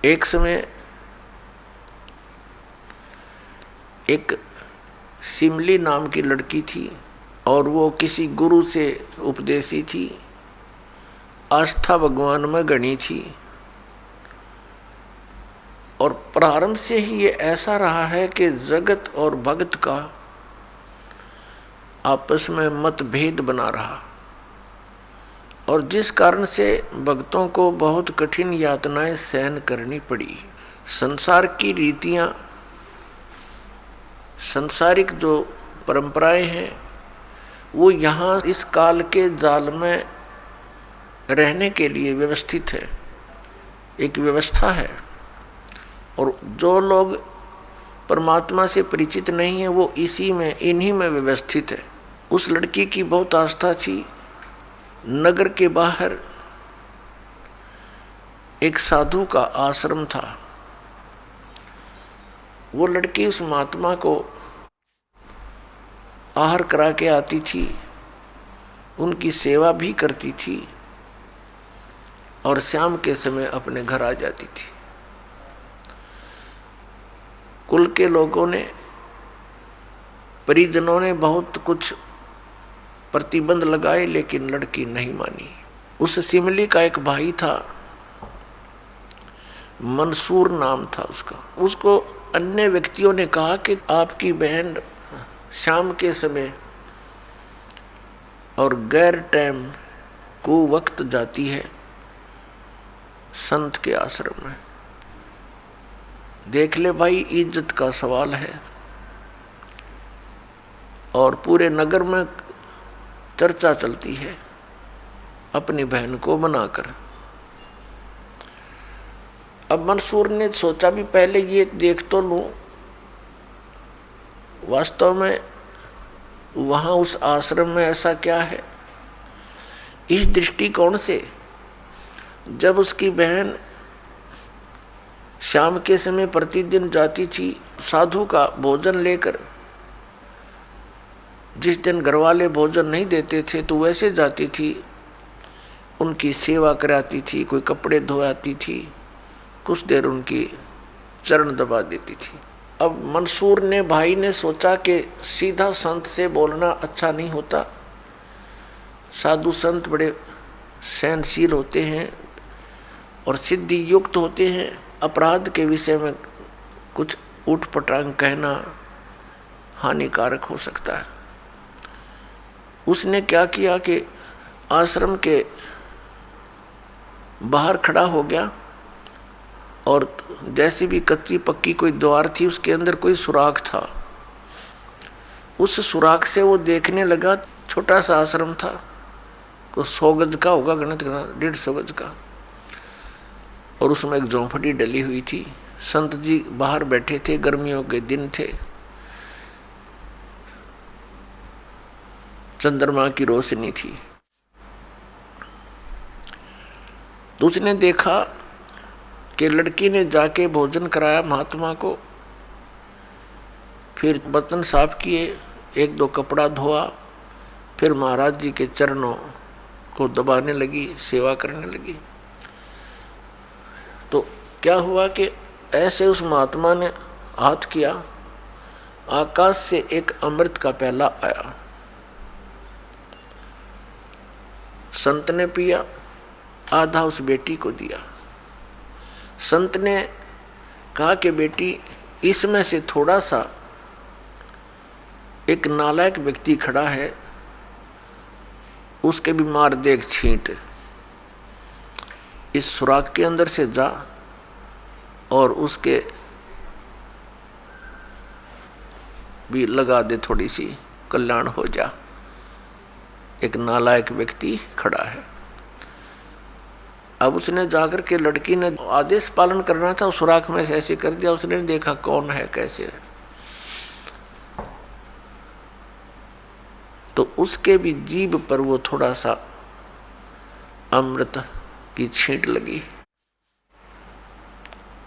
एक समय एक सिमली नाम की लड़की थी और वो किसी गुरु से उपदेशी थी, आस्था भगवान में गणी थी। और प्रारंभ से ही ये ऐसा रहा है कि जगत और भक्त का आपस में मतभेद बना रहा, और जिस कारण से भक्तों को बहुत कठिन यातनाएं सहन करनी पड़ी। संसार की रीतियां, सांसारिक जो परंपराएं हैं, वो यहाँ इस काल के जाल में रहने के लिए व्यवस्थित है, एक व्यवस्था है। और जो लोग परमात्मा से परिचित नहीं है वो इसी में, इन्हीं में व्यवस्थित है। उस लड़की की बहुत आस्था थी। नगर के बाहर एक साधु का आश्रम था। वो लड़की उस महात्मा को आहार करा के आती थी, उनकी सेवा भी करती थी और शाम के समय अपने घर आ जाती थी। कुल के लोगों ने, परिजनों ने बहुत कुछ प्रतिबंध लगाए, लेकिन लड़की नहीं मानी। उस सिमली का एक भाई था, मंसूर नाम था उसका। उसको अन्य व्यक्तियों ने कहा कि आपकी बहन शाम के समय और गैर टाइम को वक्त जाती है संत के आश्रम में। देख ले भाई, इज्जत का सवाल है। और पूरे नगर में चर्चा चलती है अपनी बहन को बनाकर। अब मंसूर ने सोचा भी पहले ये देख तो लूं, वास्तव में वहां उस आश्रम में ऐसा क्या है। इस दृष्टिकोण से जब उसकी बहन शाम के समय प्रतिदिन जाती थी साधु का भोजन लेकर, जिस दिन घरवाले भोजन नहीं देते थे तो वैसे जाती थी, उनकी सेवा कराती थी, कोई कपड़े धोआती थी, कुछ देर उनकी चरण दबा देती थी। अब मंसूर ने, भाई ने सोचा कि सीधा संत से बोलना अच्छा नहीं होता। साधु संत बड़े सहनशील होते हैं और सिद्धि युक्त होते हैं। अपराध के विषय में कुछ उठपटांग कहना हानिकारक हो सकता है। उसने क्या किया कि आश्रम के बाहर खड़ा हो गया और जैसी भी कच्ची पक्की कोई द्वार थी उसके अंदर कोई सुराख था। उस सुराख से वो देखने लगा। छोटा सा आश्रम था, को 100 गज का होगा, गणित करना 150 गज का, और उसमें एक झोंपड़ी डली हुई थी। संत जी बाहर बैठे थे, गर्मियों के दिन थे, चंद्रमा की रोशनी थी। तो उसने देखा कि लड़की ने जाके भोजन कराया महात्मा को, फिर बर्तन साफ किए, 1-2 कपड़ा धोआ, फिर महाराज जी के चरणों को दबाने लगी, सेवा करने लगी। तो क्या हुआ कि ऐसे उस महात्मा ने हाथ किया, आकाश से एक अमृत का प्याला आया। संत ने पिया, आधा उस बेटी को दिया। संत ने कहा कि बेटी, इसमें से थोड़ा सा एक नालायक व्यक्ति खड़ा है, उसके भी मार दे एक छींट। इस सुराख के अंदर से जा और उसके भी लगा दे, थोड़ी सी कल्याण हो जा। एक नालायक व्यक्ति खड़ा है। अब उसने जाकर के, लड़की ने आदेश पालन करना था, सुराख में से ऐसे कर दिया। उसने देखा कौन है, कैसे है, तो उसके भी जीभ पर वो थोड़ा सा अमृत की छींट लगी।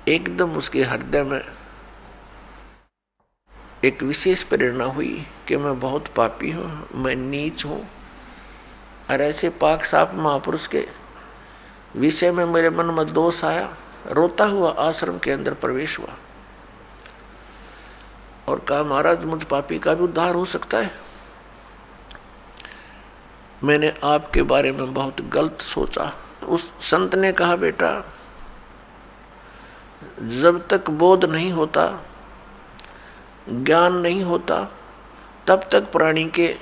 एकदम उसके हृदय में एक विशेष प्रेरणा हुई कि मैं बहुत पापी हूँ, मैं नीच हूँ, और ऐसे पाक साफ महापुरुष के विषय में मेरे मन में दोष आया। रोता हुआ आश्रम के अंदर प्रवेश हुआ और कहा, महाराज मुझ पापी का भी उद्धार हो सकता है। मैंने आपके बारे में बहुत गलत सोचा। उस संत ने कहा, बेटा जब तक बोध नहीं होता, ज्ञान नहीं होता, तब तक प्राणी के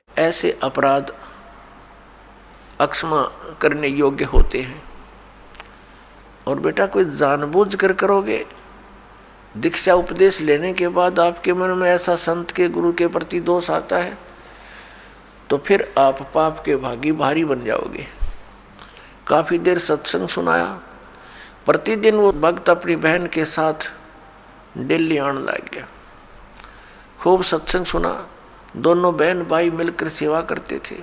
ऐसे अपराध अक्षमा करने योग्य होते हैं। और बेटा कोई जानबूझ कर करोगे, दीक्षा उपदेश लेने के बाद आपके मन में ऐसा संत के गुरु के प्रति दोष आता है तो फिर आप पाप के भागी भारी बन जाओगे। काफी देर सत्संग सुनाया। प्रतिदिन वो भक्त अपनी बहन के साथ दिल्ली आने लग गया। खूब सत्संग सुना, दोनों बहन भाई मिलकर सेवा करते थे।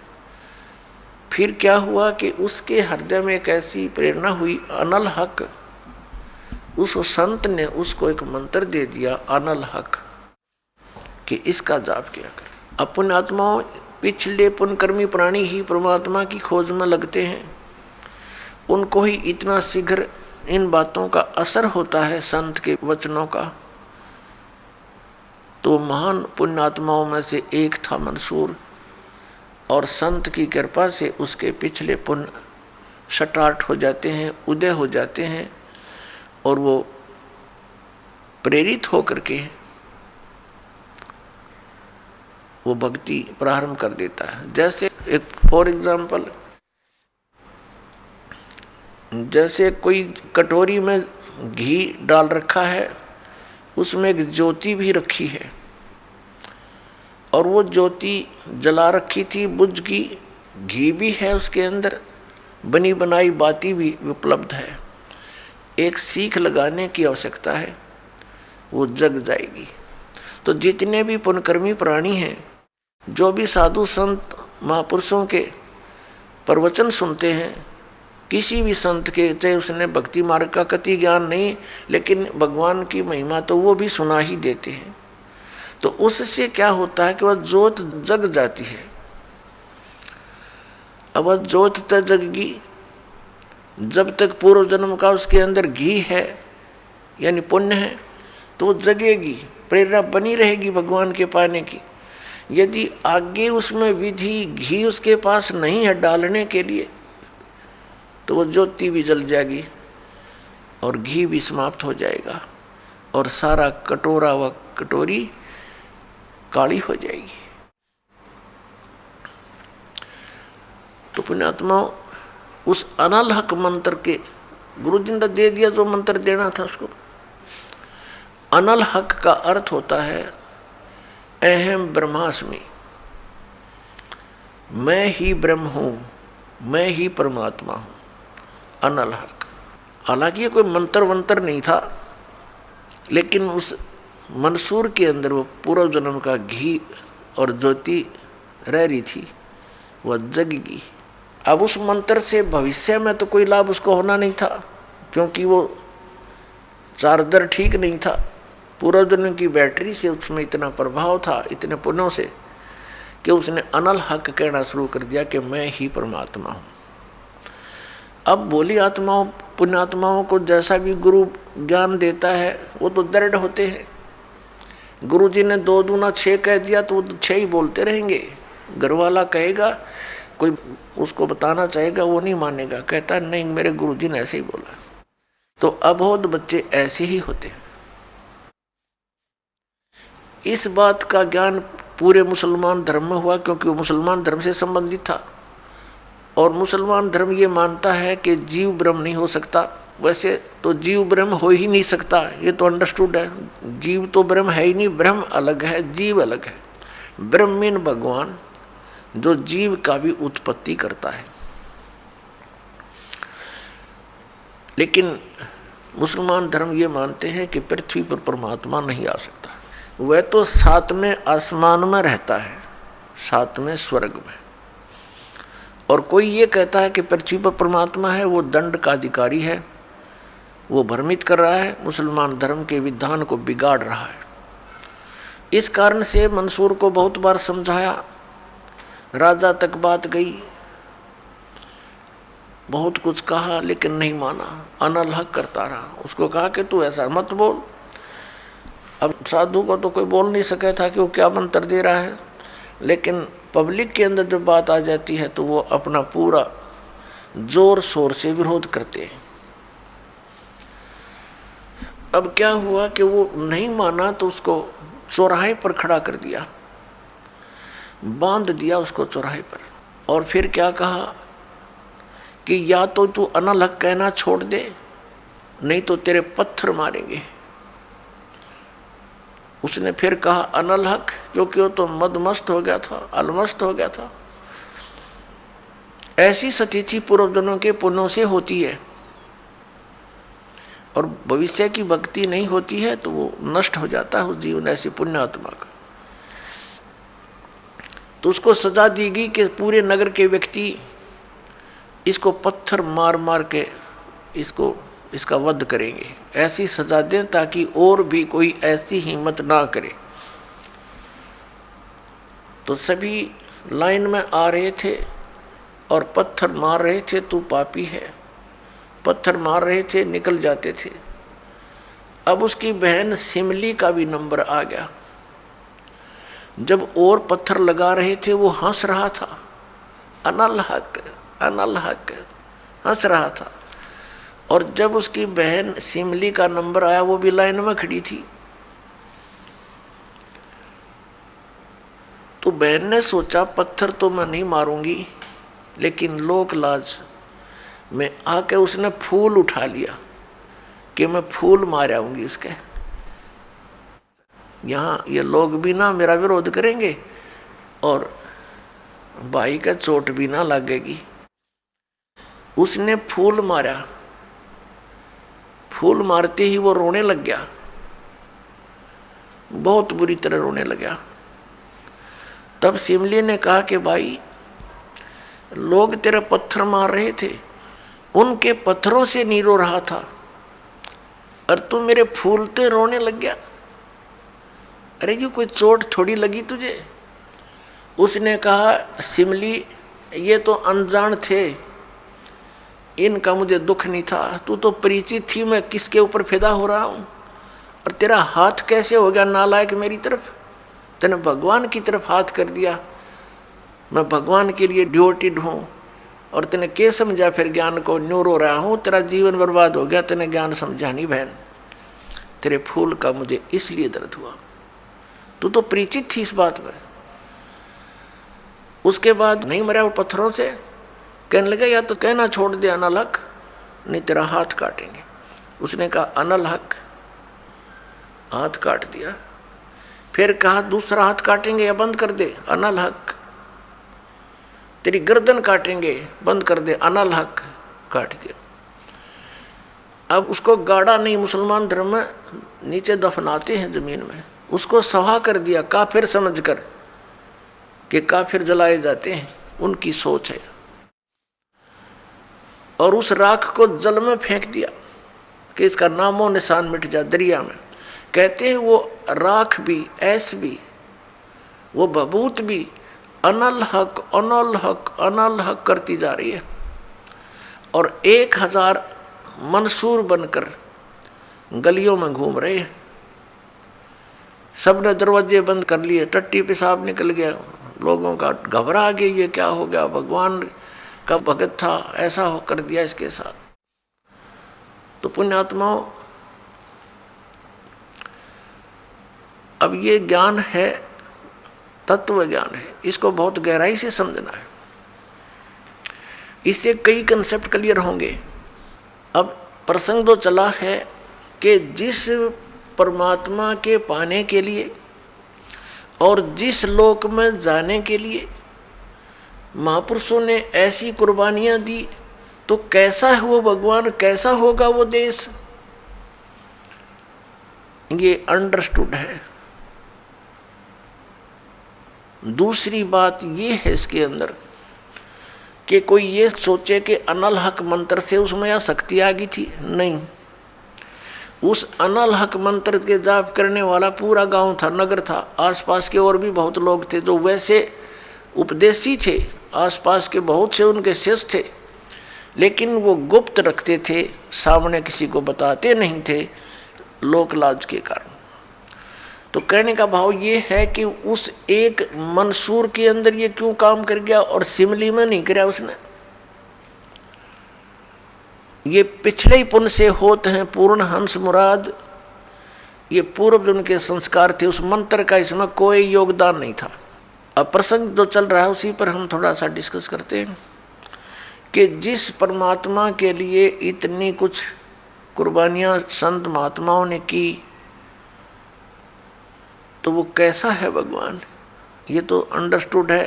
फिर क्या हुआ कि उसके हृदय में एक ऐसी प्रेरणा हुई, अनल हक। उस संत ने उसको एक मंत्र दे दिया, अनल हक, कि इसका जाप किया कर। अपन आत्माओं, पिछले पुण्यकर्मी प्राणी ही परमात्मा की खोज में लगते हैं। उनको ही इतना शीघ्र इन बातों का असर होता है, संत के वचनों का। तो महान पुण्यात्माओं में से एक था मंसूर, और संत की कृपा से उसके पिछले पुण्य स्टार्ट हो जाते हैं, उदय हो जाते हैं, और वो प्रेरित होकर के वो भक्ति प्रारंभ कर देता है। जैसे एक फॉर एग्जाम्पल, जैसे कोई कटोरी में घी डाल रखा है, उसमें एक ज्योति भी रखी है, और वो ज्योति जला रखी थी, बुझ गई, घी भी है उसके अंदर, बनी बनाई बाती भी उपलब्ध है। एक सीख लगाने की आवश्यकता है, वो जग जाएगी। तो जितने भी पुण्यकर्मी प्राणी हैं, जो भी साधु संत महापुरुषों के प्रवचन सुनते हैं, किसी भी संत के, चाहे उसने भक्ति मार्ग का कति ज्ञान नहीं, लेकिन भगवान की महिमा तो वो भी सुना ही देते हैं। तो उससे क्या होता है कि वह ज्योत जग जाती है। अब वह ज्योत तक जगेगी, जब तक पूर्व जन्म का उसके अंदर घी है यानी पुण्य है, तो वो जगेगी, प्रेरणा बनी रहेगी भगवान के पाने की। यदि आगे उसमें विधि घी उसके पास नहीं है डालने के लिए, तो वो ज्योति भी जल जाएगी और घी भी समाप्त हो जाएगा, और सारा कटोरा व कटोरी काली हो जाएगी। तो पुण्यात्मा, उस अनल हक मंत्र के गुरु जी ने दे दिया, जो मंत्र देना था उसको। अनल हक का अर्थ होता है अहम ब्रह्मास्मि, मैं ही ब्रह्म हूं, मैं ही परमात्मा हूं, अनल हक। हालांकि ये कोई मंत्र वंत्र नहीं था, लेकिन उस मंसूर के अंदर वो पूर्व जन्म का घी और ज्योति रह रही थी, वह जगेगी। अब उस मंत्र से भविष्य में तो कोई लाभ उसको होना नहीं था, क्योंकि वो चार्जर ठीक नहीं था। पूर्व जन्म की बैटरी से उसमें इतना प्रभाव था, इतने पुण्यों से, कि उसने अनल हक कहना शुरू कर दिया कि मैं ही परमात्मा हूँ। अब भोली आत्माओं, पुण्यात्माओं को जैसा भी गुरु ज्ञान देता है, वो तो दृढ़ होते हैं। गुरु जी ने 2 दूना 6 कह दिया तो वो 6 ही बोलते रहेंगे। घरवाला कहेगा, कोई उसको बताना चाहेगा, वो नहीं मानेगा, कहता नहीं मेरे गुरु जी ने ऐसे ही बोला। तो अबोध बच्चे ऐसे ही होते हैं। इस बात का ज्ञान पूरे मुसलमान धर्म में हुआ, क्योंकि वो मुसलमान धर्म से संबंधित था, और मुसलमान धर्म ये मानता है कि जीव ब्रह्म नहीं हो सकता। वैसे तो जीव ब्रह्म हो ही नहीं सकता, ये तो अंडरस्टूड है। जीव तो ब्रह्म है ही नहीं, ब्रह्म अलग है, जीव अलग है। ब्रह्म मीन भगवान, जो जीव का भी उत्पत्ति करता है। लेकिन मुसलमान धर्म ये मानते हैं कि पृथ्वी पर परमात्मा नहीं आ सकता। वह तो 7वें आसमान में रहता है, 7वें स्वर्ग में। और कोई ये कहता है कि पृथ्वी पर परमात्मा है, वो दंड का अधिकारी है, वो भ्रमित कर रहा है, मुसलमान धर्म के विधान को बिगाड़ रहा है। इस कारण से मंसूर को बहुत बार समझाया, राजा तक बात गई। बहुत कुछ कहा लेकिन नहीं माना, अनल हक करता रहा। उसको कहा कि तू ऐसा मत बोल। अब साधु को तो कोई बोल नहीं सके था कि वो क्या मंत्र दे रहा है, लेकिन पब्लिक के अंदर जब बात आ जाती है तो वो अपना पूरा जोर शोर से विरोध करते हैं। अब क्या हुआ कि वो नहीं माना तो उसको चौराहे पर खड़ा कर दिया, बांध दिया उसको चौराहे पर। और फिर क्या कहा कि या तो तू अनल हक कहना छोड़ दे, नहीं तो तेरे पत्थर मारेंगे। उसने फिर कहा अनल हक, क्योंकि वो तो मदमस्त हो गया था, अलमस्त हो गया था। ऐसी स्थिति पूर्वजन्मों के पुण्यों से होती है, और भविष्य की भक्ति नहीं होती है तो वो नष्ट हो जाता है उस जीवन ऐसी पुण्यात्मा का। तो उसको सजा दी गई कि पूरे नगर के व्यक्ति इसको पत्थर मार मार के इसका वध करेंगे। ऐसी सजा दें ताकि और भी कोई ऐसी हिम्मत ना करे। तो सभी लाइन में आ रहे थे और पत्थर मार रहे थे, तू पापी है, पत्थर मार रहे थे, निकल जाते थे। अब उसकी बहन सिमली का भी नंबर आ गया। जब और पत्थर लगा रहे थे वो हंस रहा था, अनल हक अनल हक हंस रहा था। और जब उसकी बहन सिमली का नंबर आया वो भी लाइन में खड़ी थी, तो बहन ने सोचा पत्थर तो मैं नहीं मारूंगी, लेकिन लोक लाज में आके उसने फूल उठा लिया कि मैं फूल मार आऊंगी उसके। यहाँ ये लोग भी ना मेरा विरोध करेंगे और भाई का चोट भी ना लगेगी। उसने फूल मारा, फूल मारते ही वो रोने लग गया, बहुत बुरी तरह रोने लगा। तब सिमली ने कहा कि भाई लोग तेरा पत्थर मार रहे थे, उनके पत्थरों से नहीं रो रहा था और तू मेरे फूलते रोने लग गया। अरे ये कोई चोट थोड़ी लगी तुझे? उसने कहा सिमली ये तो अनजान थे, इनका मुझे दुख नहीं था, तू तो परिचित थी मैं किसके ऊपर फिदा हो रहा हूँ। और तेरा हाथ कैसे हो गया नालायक मेरी तरफ? तूने भगवान की तरफ हाथ कर दिया, मैं भगवान के लिए ड्यूटीड हूँ और तूने क्या समझा फिर ज्ञान को? न्यू रो रहा हूँ, तेरा जीवन बर्बाद हो गया, तूने ज्ञान समझा नहीं बहन, तेरे फूल का मुझे इसलिए दर्द हुआ, तू तो परिचित थी इस बात में। उसके बाद नहीं मरा वो पत्थरों से, कहने लगा या तो कहना छोड़ दे अनल हक, नहीं तेरा हाथ काटेंगे। उसने कहा अनल हक, हाथ काट दिया। फिर कहा दूसरा हाथ काटेंगे या बंद कर दे, अनल हक। तेरी गर्दन काटेंगे, बंद कर दे, अनल हक, काट दिया। अब उसको गाड़ा नहीं, मुसलमान धर्म में नीचे दफनाते हैं जमीन में, उसको सवा कर दिया काफिर समझकर कि काफिर जलाए जाते हैं, उनकी सोच है। और उस राख को जल में फेंक दिया कि इसका नामो निशान मिट जा दरिया में। कहते हैं वो राख भी, ऐस भी, वो बबूत भी अनल हक अनल हक अनल हक करती जा रही है। और 1000 मंसूर बनकर गलियों में घूम रहे हैं। सबने दरवाजे बंद कर लिए, टट्टी पेशाब निकल गया, लोगों का घबरा गया, ये क्या हो गया, भगवान का भगत था, ऐसा हो कर दिया इसके साथ। तो पुण्यात्माओं, अब ये ज्ञान है, तत्व ज्ञान है, इसको बहुत गहराई से समझना है, इससे कई कंसेप्ट क्लियर होंगे। अब प्रसंग तो चला है कि जिस परमात्मा के पाने के लिए और जिस लोक में जाने के लिए महापुरुषों ने ऐसी कुर्बानियां दी, तो कैसा है वो भगवान, कैसा होगा वो देश, ये अंडरस्टूड है। दूसरी बात ये है इसके अंदर कि कोई ये सोचे कि अनल हक मंत्र से उसमें या शक्ति आ गई थी, नहीं। उस अनल हक मंत्र के जाप करने वाला पूरा गांव था, नगर था, आसपास के और भी बहुत लोग थे जो वैसे उपदेशी थे, आसपास के बहुत से उनके शिष्य थे, लेकिन वो गुप्त रखते थे, सामने किसी को बताते नहीं थे, लोक लाज के कारण। तो कहने का भाव ये है कि उस एक मंसूर के अंदर ये क्यों काम कर गया और सिमली में नहीं कराया उसने। ये पिछले ही पुण्य से होते हैं पूर्ण हंस मुराद, ये पूर्व जन्म के संस्कार थे, उस मंत्र का इसमें कोई योगदान नहीं था। अब प्रसंग जो चल रहा है उसी पर हम थोड़ा सा डिस्कस करते हैं कि जिस परमात्मा के लिए इतनी कुछ कुर्बानियां संत महात्माओं ने की, तो वो कैसा है भगवान। ये तो अंडरस्टूड है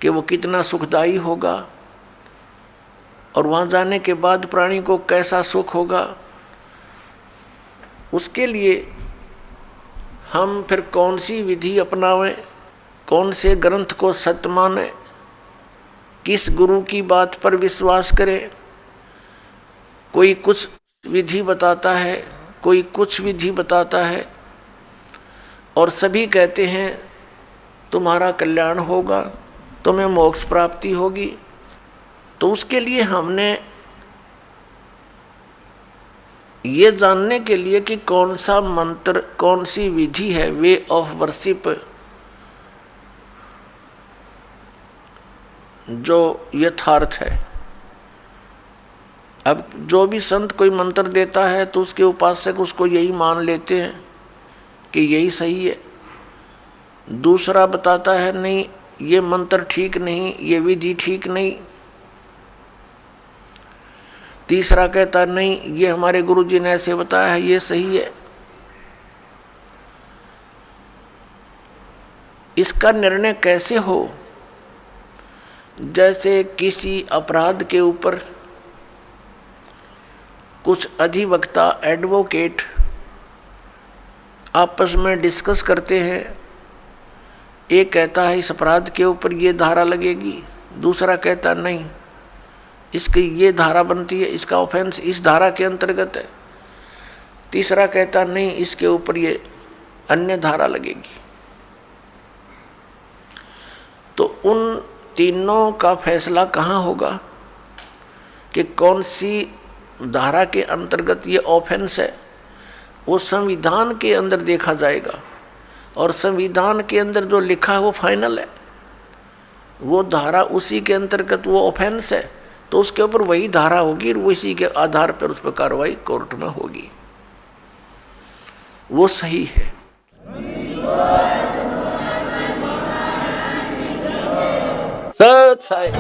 कि वो कितना सुखदाई होगा, और वहाँ जाने के बाद प्राणी को कैसा सुख होगा। उसके लिए हम फिर कौन सी विधि अपनावें, कौन से ग्रंथ को सत्य मानें, किस गुरु की बात पर विश्वास करें। कोई कुछ विधि बताता है, कोई कुछ विधि बताता है, और सभी कहते हैं तुम्हारा कल्याण होगा, तुम्हें मोक्ष प्राप्ति होगी। तो उसके लिए हमने ये जानने के लिए कि कौन सा मंत्र, कौन सी विधि है, वे ऑफ वर्शिप, जो यथार्थ है। अब जो भी संत कोई मंत्र देता है तो उसके उपासक उसको यही मान लेते हैं कि यही सही है। दूसरा बताता है नहीं ये मंत्र ठीक नहीं, ये विधि ठीक नहीं। तीसरा कहता नहीं ये हमारे गुरुजी ने ऐसे बताया है, ये सही है। इसका निर्णय कैसे हो? जैसे किसी अपराध के ऊपर कुछ अधिवक्ता, एडवोकेट आपस में डिस्कस करते हैं। एक कहता है इस अपराध के ऊपर ये धारा लगेगी, दूसरा कहता नहीं इसकी ये धारा बनती है, इसका ऑफेंस इस धारा के अंतर्गत है, तीसरा कहता नहीं इसके ऊपर ये अन्य धारा लगेगी। तो उन तीनों का फैसला कहाँ होगा कि कौन सी धारा के अंतर्गत ये ऑफेंस है? वो संविधान के अंदर देखा जाएगा, और संविधान के अंदर जो लिखा है वो फाइनल है। वो धारा उसी के अंतर्गत वो ऑफेंस है, तो उसके ऊपर वही धारा होगी और उसी के आधार पर उस पर कार्रवाई कोर्ट में होगी। वो सही है। सच है।